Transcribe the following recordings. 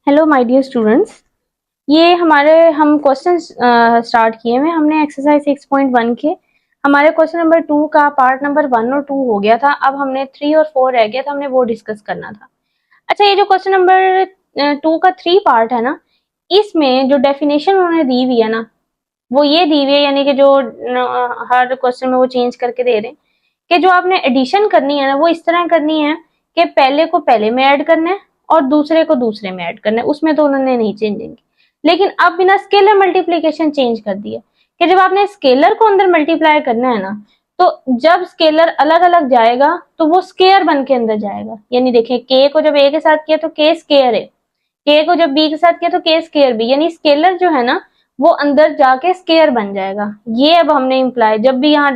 Hello my dear students. ये हम question start किए हुए हमने एक्सरसाइज 6.1 के। हमारे क्वेश्चन नंबर 2 का पार्ट नंबर 1 और 2 हो गया था। अब हमने 3 और 4 रह गया था, हमने वो डिस्कस करना था। अच्छा, ये जो क्वेश्चन नंबर 2 का 3 पार्ट है ना, इसमें जो डेफिनेशन उन्होंने दी हुई है ना, वो ये दी हुई है, यानी कि जो हर क्वेश्चन में वो चेंज करके दे रहे हैं कि जो आपने एडिशन करनी है ना, वो इस तरह करनी है कि पहले को पहले में ऐड करना है और दूसरे को दूसरे में ऐड करना है। उसमें तो उन्होंने नहीं चेंजिंग की, लेकिन अब बिना स्केलर मल्टीप्लीकेशन चेंज कर दिया कि जब आपने स्केलर को अंदर मल्टीप्लाई करना है ना, तो जब स्केलर अलग अलग जाएगा तो वो स्केयर बन के अंदर जाएगा। यानी देखें, के को जब ए के साथ किया तो के स्केयर है, के को जब बी के साथ किया तो के स्केयर बी, यानी स्केलर जो है ना वो अंदर जाके स्केयर बन जाएगा। ये अब हमने इम्प्लाई जब भी यहाँ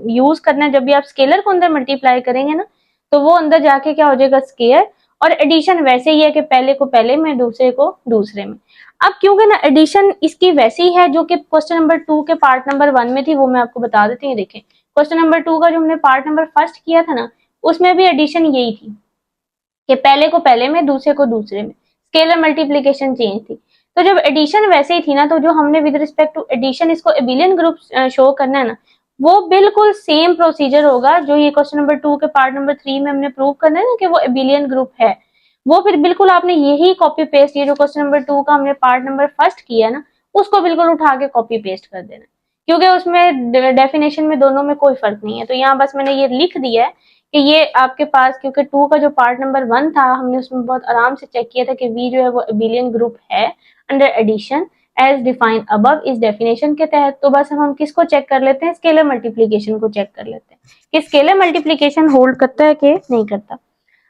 यूज करना है, जब भी आप स्केलर को अंदर मल्टीप्लाई करेंगे ना, तो वो अंदर जाके क्या हो जाएगा, स्केयर। और एडिशन वैसे ही है कि पहले को पहले में, दूसरे को दूसरे में। अब क्योंकि ना एडिशन इसकी वैसी ही है जो कि क्वेश्चन नंबर 2 के पार्ट नंबर 1 में थी, वो मैं आपको बता देती हूँ। देखें, क्वेश्चन नंबर 2 का जो हमने पार्ट नंबर फर्स्ट किया था ना, उसमें भी एडिशन यही थी कि पहले को पहले में, दूसरे को दूसरे में, स्केलर मल्टीप्लीकेशन चेंज थी। तो जब एडिशन वैसे ही थी ना, तो जो हमने विद रिस्पेक्ट टू एडिशन इसको एबिलियन ग्रुप शो करना है ना, वो बिल्कुल सेम प्रोसीजर होगा जो ये क्वेश्चन नंबर 2 के पार्ट नंबर 3 में हमने प्रूव करना है ना कि वो एबिलियन ग्रुप है। वो फिर बिल्कुल आपने यही कॉपी पेस्ट, ये जो क्वेश्चन नंबर 2 का हमने पार्ट नंबर फर्स्ट किया ना, उसको बिल्कुल उठा के कॉपी पेस्ट कर देना, क्योंकि उसमें डेफिनेशन में दोनों में कोई फर्क नहीं है। तो यहाँ बस मैंने ये लिख दिया है कि ये आपके पास, क्योंकि 2 का जो पार्ट नंबर 1 था हमने उसमें बहुत आराम से चेक किया था कि वी जो है वो एबिलियन ग्रुप है under addition as defined above इस डेफिनेशन के तहत। तो बस हम किसको चेक कर लेते हैं, स्केलर मल्टीप्लीकेशन को चेक कर लेते हैं कि स्केलर मल्टीप्लीकेशन होल्ड करता है कि नहीं करता।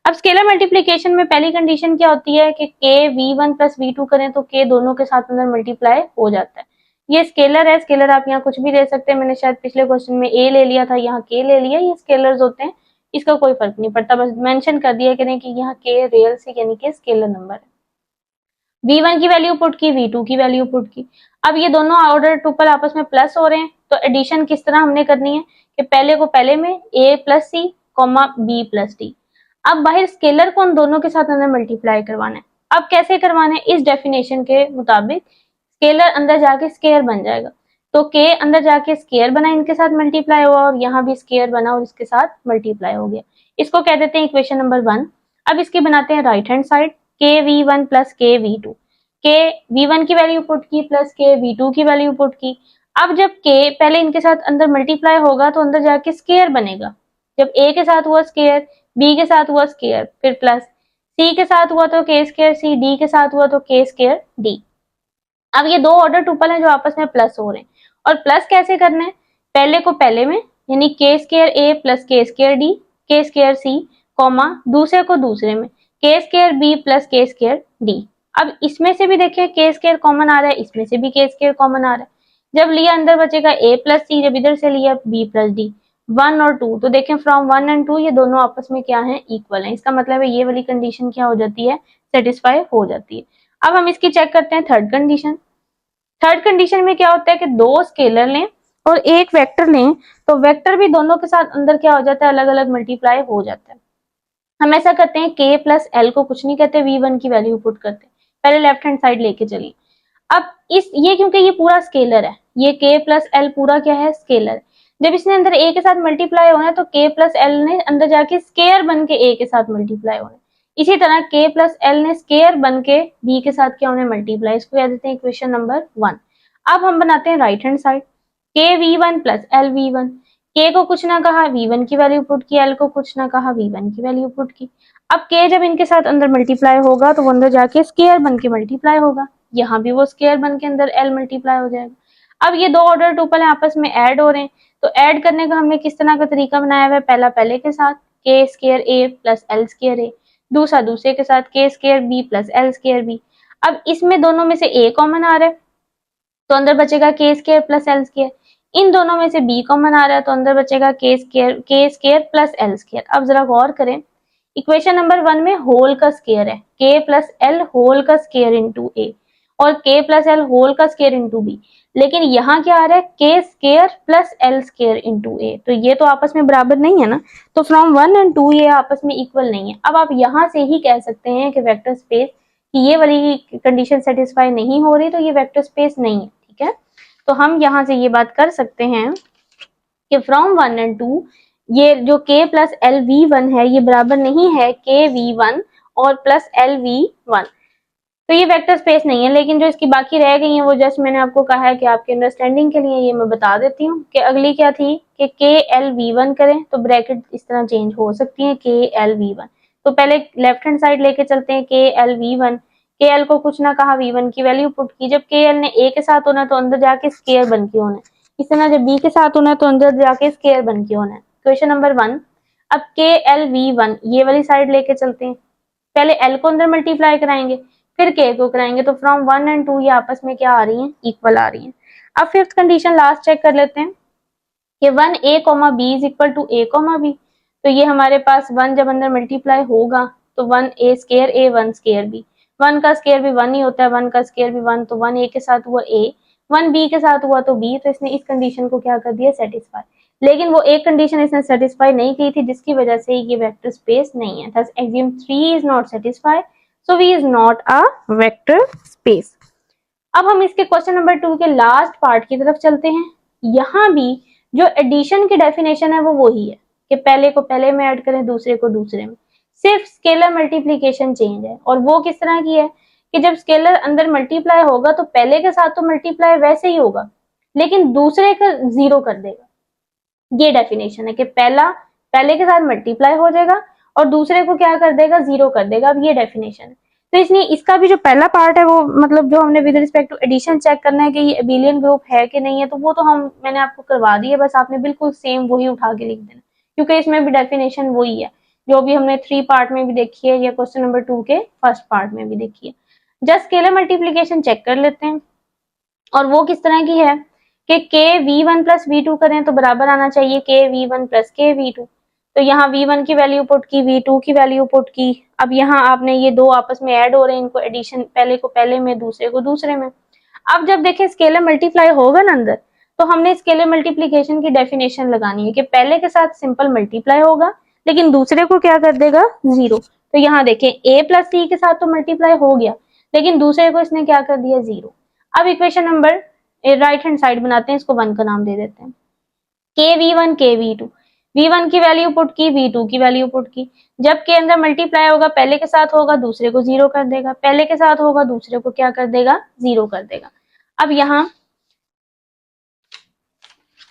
अब स्केलर मल्टीप्लीकेशन में पहली कंडीशन क्या होती है कि के v1 प्लस v2 करें तो के दोनों के साथ अंदर मल्टीप्लाई हो जाता है। ये स्केलर है, स्केलर आप यहाँ कुछ भी दे सकते हैं। मैंने शायद पिछले क्वेश्चन में ए ले लिया था, यहाँ के ले लिया। ये स्केलर्स होते हैं, इसका कोई फर्क नहीं पड़ता, बस मेंशन कर दिया कि नहीं कि यहाँ के रियल से यानी कि स्केलर नंबर है। v1 की वैल्यू पुट की, v2 की वैल्यू पुट की। अब ये दोनों ऑर्डर टुपल आपस में प्लस हो रहे हैं, तो एडिशन किस तरह हमने करनी है कि पहले को पहले में a plus C comma b plus D. अब बाहर स्केलर को उन दोनों के साथ अंदर मल्टीप्लाई करवाना है। अब कैसे करवाना है, इस डेफिनेशन के मुताबिक स्केलर अंदर जाके स्केयर बन जाएगा। तो के अंदर जाके स्केयर बना, इनके साथ मल्टीप्लाई हुआ, और यहाँ भी स्केयर बना और इसके साथ मल्टीप्लाई हो गया। इसको कह देते हैं इक्वेशन नंबर 1। अब इसकी बनाते हैं राइट हैंड साइड, के v1 प्लस के v2। के v1 की वैल्यू पुट की प्लस के v2 की वैल्यू पुट की। अब जब के पहले इनके साथ अंदर मल्टीप्लाई होगा तो अंदर जाके स्केयर बनेगा। जब a के साथ हुआ स्केयर, b के साथ हुआ स्केयर, फिर प्लस c के साथ हुआ तो के स्केयर c, d के साथ हुआ तो के स्केयर d। अब ये दो ऑर्डर टुपल हैं जो आपस में प्लस हो रहे हैं। और प्लस कैसे करना है, पहले को पहले में, यानी के स्केयर ए प्लस के स्केयर डी, के स्केयर सी कॉमा दूसरे को दूसरे में, के स्केयर बी प्लस के स्केयर डी। अब इसमें से भी देखिए के स्केयर कॉमन आ रहा है, इसमें से भी के स्केयर कॉमन आ रहा है। जब लिया अंदर बचेगा ए प्लस सी, जब इधर से लिया बी प्लस डी। 1 और 2, तो देखें फ्रॉम 1 एंड 2 ये दोनों आपस में क्या है, इक्वल है। इसका मतलब है ये वाली कंडीशन क्या हो जाती है, सेटिस्फाई हो जाती है। अब हम इसकी चेक करते हैं थर्ड कंडीशन। थर्ड कंडीशन में क्या होता है कि दो स्केलर लें और एक वेक्टर लें, तो वेक्टर भी दोनों के साथ अंदर क्या हो जाता है, अलग अलग मल्टीप्लाई हो जाता है। हम ऐसा करते हैं, के प्लस एल को कुछ नहीं कहते, v1 की वैल्यू पुट करते हैं। पहले लेफ्ट हैंड साइड लेके चलिए। अब ये क्योंकि ये पूरा स्केलर है, ये के प्लस एल पूरा क्या है, स्केलर है। जब इसने अंदर ए के साथ मल्टीप्लाई होना है तो के प्लस एल ने अंदर जाके स्केयर बन के ए के साथ मल्टीप्लाई होना है। इसी तरह के प्लस एल ने स्केयर बन के बी के साथ क्या होने, मल्टीप्लाई। इसको कह देते हैं इक्वेशन नंबर 1। अब हम बनाते हैं राइट हैंड साइड, के v1 प्लस एल v1। के को कुछ ना कहा, v1 की वैल्यू पुट की, एल को कुछ ना कहा, v1 की वैल्यू पुट की। अब के जब इनके साथ अंदर मल्टीप्लाई होगा तो वो अंदर जाके स्केयर बन के मल्टीप्लाई होगा, यहाँ भी वो स्केयर बन के अंदर एल मल्टीप्लाई हो जाएगा। अब ये दो ऑर्डर टुपल आपस में ऐड हो रहे हैं, तो ऐड करने का हमने किस तरह का तरीका बनाया हुआ है, पहला पहले के साथ K square A plus L square A, दूसरा दूसरे के साथ K square B plus L square B. अब इसमें दोनों में से ए कॉमन आ रहा है तो अंदर बचेगा के स्केयर प्लस एल स्केयर। इन दोनों में से बी कॉमन आ रहा है तो अंदर बचेगा के स्केयर प्लस एल स्केयर। अब जरा गौर करें, इक्वेशन नंबर 1 में होल का स्केयर है, के प्लस एल होल का स्केयर इंटू ए, और के प्लस एल होल का स्केयर इंटू बी। लेकिन यहाँ क्या आ रहा है, K square plus L square into A, तो ये तो आपस में बराबर नहीं है ना। तो फ्रॉम 1 एंड 2 ये आपस में इक्वल नहीं है। अब आप यहाँ से ही कह सकते हैं कि वेक्टर स्पेस कि ये वाली कंडीशन सेटिस्फाई नहीं हो रही तो ये वेक्टर स्पेस नहीं है, ठीक है। तो हम यहाँ से ये बात कर सकते हैं कि फ्रॉम 1 एंड 2 ये जो k plus L V one है ये बराबर नहीं है k वी वन और प्लस एल वी वन, तो ये वेक्टर स्पेस नहीं है। लेकिन जो इसकी बाकी रह गई है वो जस्ट मैंने आपको कहा है कि आपके अंडरस्टैंडिंग के लिए ये मैं बता देती हूँ कि अगली क्या थी कि के एल वी वन करें तो ब्रैकेट इस तरह चेंज हो सकती है के एल वी वन। तो पहले लेफ्ट हैंड साइड लेके चलते हैं के एल वी वन, के एल को कुछ ना कहा वी वन की वैल्यू पुट की, जब के एल ने ए के साथ होना तो अंदर जाके स्केयर बन के होना है, इस तरह जब बी के साथ होना तो अंदर जाके स्केयर बन के होना है। क्वेश्चन नंबर 1, अब के एल वी वन ये वाली साइड लेके चलते हैं, पहले एल को अंदर मल्टीप्लाई कराएंगे फिर के को कराएंगे, तो फ्रॉम 1 एंड 2 ये आपस में क्या आ रही हैं, इक्वल आ रही हैं। अब फिफ्थ कंडीशन लास्ट चेक कर लेते हैं कि 1a comma B is equal to a comma B, तो ये हमारे पास 1 जब अंदर मल्टीप्लाई होगा तो 1a square a 1 square b, 1 का स्केयर भी 1 ही होता है, 1 का स्केयर भी 1, तो 1a के साथ हुआ a, 1b के साथ हुआ तो b, तो इसने इस कंडीशन को क्या कर दिया, सेटिस्फाई। लेकिन वो एक कंडीशन इसने सेटिस्फाई नहीं की थी जिसकी वजह से ये वेक्टर स्पेस नहीं है, thus axiom 3 is not satisfy, so v is not a vector space. अब हम इसके क्वेश्चन नंबर 2 के लास्ट पार्ट की तरफ चलते हैं। यहाँ भी जो एडिशन की डेफिनेशन है वो वही है कि पहले को पहले में ऐड करें दूसरे को दूसरे में, सिर्फ स्केलर मल्टीप्लीकेशन चेंज है। और वो किस तरह की है कि जब स्केलर अंदर मल्टीप्लाई होगा तो पहले के साथ तो मल्टीप्लाई वैसे ही होगा लेकिन दूसरे का जीरो कर देगा, ये डेफिनेशन है कि पहला पहले के साथ मल्टीप्लाई हो जाएगा और दूसरे को क्या कर देगा, जीरो कर देगा। अब ये डेफिनेशन है, तो इसलिए इसका भी जो पहला पार्ट है वो मतलब जो हमने with respect to addition check करना है कि ये एबिलियन ग्रुप है कि नहीं है, तो वो तो मैंने आपको करवा दी है, बस आपने बिल्कुल सेम वही उठा के लिख देना क्योंकि इसमें भी डेफिनेशन वही है जो भी हमने 3 पार्ट में भी देखी है या क्वेश्चन नंबर 2 के फर्स्ट पार्ट में भी देखी है। जस्ट स्केलर मल्टीप्लीकेशन चेक कर लेते हैं और वो किस तरह की है कि K V one plus V two करें तो बराबर आना चाहिए K V one plus K V two, तो यहाँ v1 की वैल्यू पुट की, v2 की वैल्यू पुट की। अब यहाँ आपने ये दो आपस में ऐड हो रहे हैं, इनको एडिशन पहले को पहले में दूसरे को दूसरे में। अब जब देखें स्केलर मल्टीप्लाई होगा ना अंदर, तो हमने स्केलर मल्टीप्लीकेशन की डेफिनेशन लगानी है कि पहले के साथ सिंपल मल्टीप्लाई होगा लेकिन दूसरे को क्या कर देगा, जीरो। तो यहाँ देखें a प्लस सी के साथ तो मल्टीप्लाई हो गया लेकिन दूसरे को इसने क्या कर दिया, जीरो। अब equation number right hand side बनाते हैं, इसको 1 का नाम दे देते हैं, के वी वन के वी टू, v1 की वैल्यू पुट की, v2 की वैल्यू पुट की। जब के अंदर मल्टीप्लाई होगा पहले के साथ होगा दूसरे को जीरो कर देगा, पहले के साथ होगा दूसरे को क्या कर देगा, जीरो कर देगा। अब यहाँ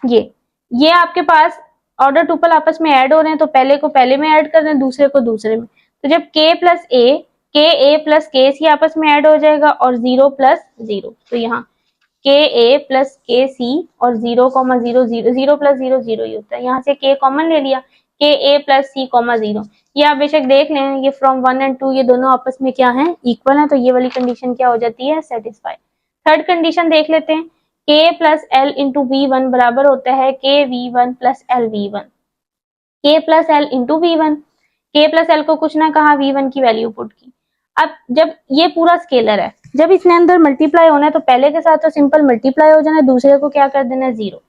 ये आपके पास ऑर्डर टुपल आपस में ऐड हो रहे हैं तो पहले को पहले में ऐड कर रहे हैं दूसरे को दूसरे में, तो जब k प्लस ए प्लस के सी आपस में ऐड हो जाएगा और 0 प्लस 0, तो यहाँ के ए प्लस के सी और 0 कॉमा 0 0 0 प्लस 0 0 ही होता है, यहाँ से के कॉमन ले लिया, के ए प्लस सी कॉमा 0। ये आप बेशक देख लें ये फ्रॉम 1 एंड 2 ये दोनों आपस में क्या है, इक्वल है, तो ये वाली कंडीशन क्या हो जाती है, सेटिस्फाई। थर्ड कंडीशन देख लेते हैं, K plus L into V one बराबर होता है K V one plus L V one, K plus L into V one, K plus L को कुछ ना कहा, वी वन की वैल्यू पुट की। अब जब ये पूरा स्केलर है, जब इसने अंदर मल्टीप्लाई होना है तो पहले के साथ तो सिंपल मल्टीप्लाई हो जाना है, दूसरे को क्या कर देना है, जीरो।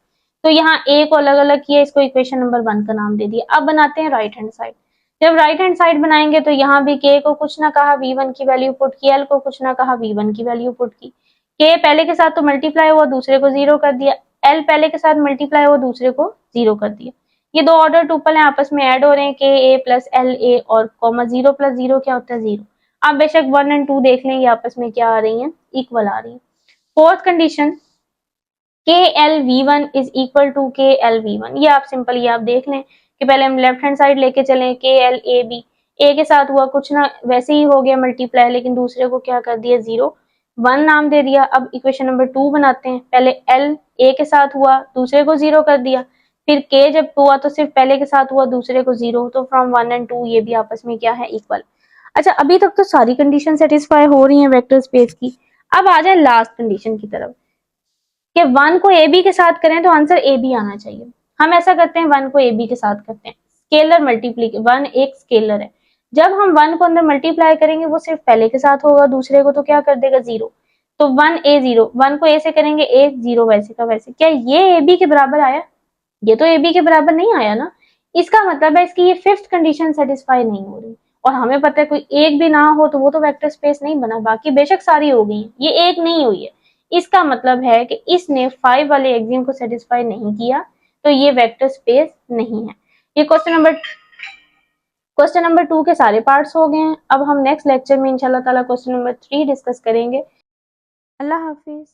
तो यहाँ ए को अलग अलग किया, इसको इक्वेशन नंबर 1 का नाम दे दिया। अब बनाते हैं राइट हैंड साइड। जब राइट हैंड साइड बनाएंगे तो यहाँ भी के को कुछ ना कहा, v1 की वैल्यू पुट की, एल को कुछ ना कहा, v1 की वैल्यू पुट की। के पहले के साथ तो मल्टीप्लाई हुआ दूसरे को जीरो कर दिया, एल पहले के साथ मल्टीप्लाई हुआ दूसरे को जीरो कर दिया। ये दो ऑर्डर टुपल है आपस में ऐड हो रहे हैं, के ए प्लस एल ए और कॉमा 0 प्लस 0 क्या होता है, जीरो। आप बेशक 1 एंड 2 देख लें, ये आपस में क्या आ रही हैं, इक्वल आ रही है। Fourth condition, K L V one is equal to K L V one, ये आप सिंपल ये आप देख लें कि पहले हम लेफ्ट हैंड साइड लेके चलें, के एल ए बी, ए के साथ हुआ कुछ ना वैसे ही हो गया मल्टीप्लाई लेकिन दूसरे को क्या कर दिया, जीरो, 1 नाम दे दिया। अब इक्वेशन नंबर 2 बनाते हैं, पहले एल ए के साथ हुआ दूसरे को जीरो कर दिया, फिर के जब हुआ तो सिर्फ पहले के साथ हुआ दूसरे को जीरो, तो फ्रॉम 1 एंड 2 ये भी आपस में क्या है, इक्वल। अच्छा अभी तक तो सारी कंडीशन सेटिस्फाई हो रही हैं वेक्टर स्पेस की। अब आ जाए लास्ट कंडीशन की तरफ कि 1 को ए बी के साथ करें तो आंसर ए बी आना चाहिए। हम ऐसा करते हैं, 1 को ए बी के साथ करते हैं, स्केलर मल्टीप्लीकेशन, 1 एक स्केलर है, जब हम 1 को अंदर मल्टीप्लाई करेंगे वो सिर्फ पहले के साथ होगा, दूसरे को तो क्या कर देगा, जीरो। तो 1 ए जीरो, 1 को ए से करेंगे ए जीरो वैसे का वैसे। क्या ये ए बी के बराबर आया, ये तो ए बी के बराबर नहीं आया ना, इसका मतलब है इसकी ये फिफ्थ कंडीशन सेटिस्फाई नहीं हो रही। और हमें पता है कोई एक भी ना हो तो वो तो वेक्टर स्पेस नहीं बना, बाकी बेशक सारी हो गई, ये एक नहीं हुई है। इसका मतलब है कि इसने 5 वाले एक्सियम को सेटिस्फाई नहीं किया, तो ये वेक्टर स्पेस नहीं है। ये क्वेश्चन नंबर 2 के सारे पार्ट्स हो गए हैं। अब हम नेक्स्ट लेक्चर में इंशाल्लाह ताला क्वेश्चन नंबर 3 डिस्कस करेंगे। अल्लाह हाफिज।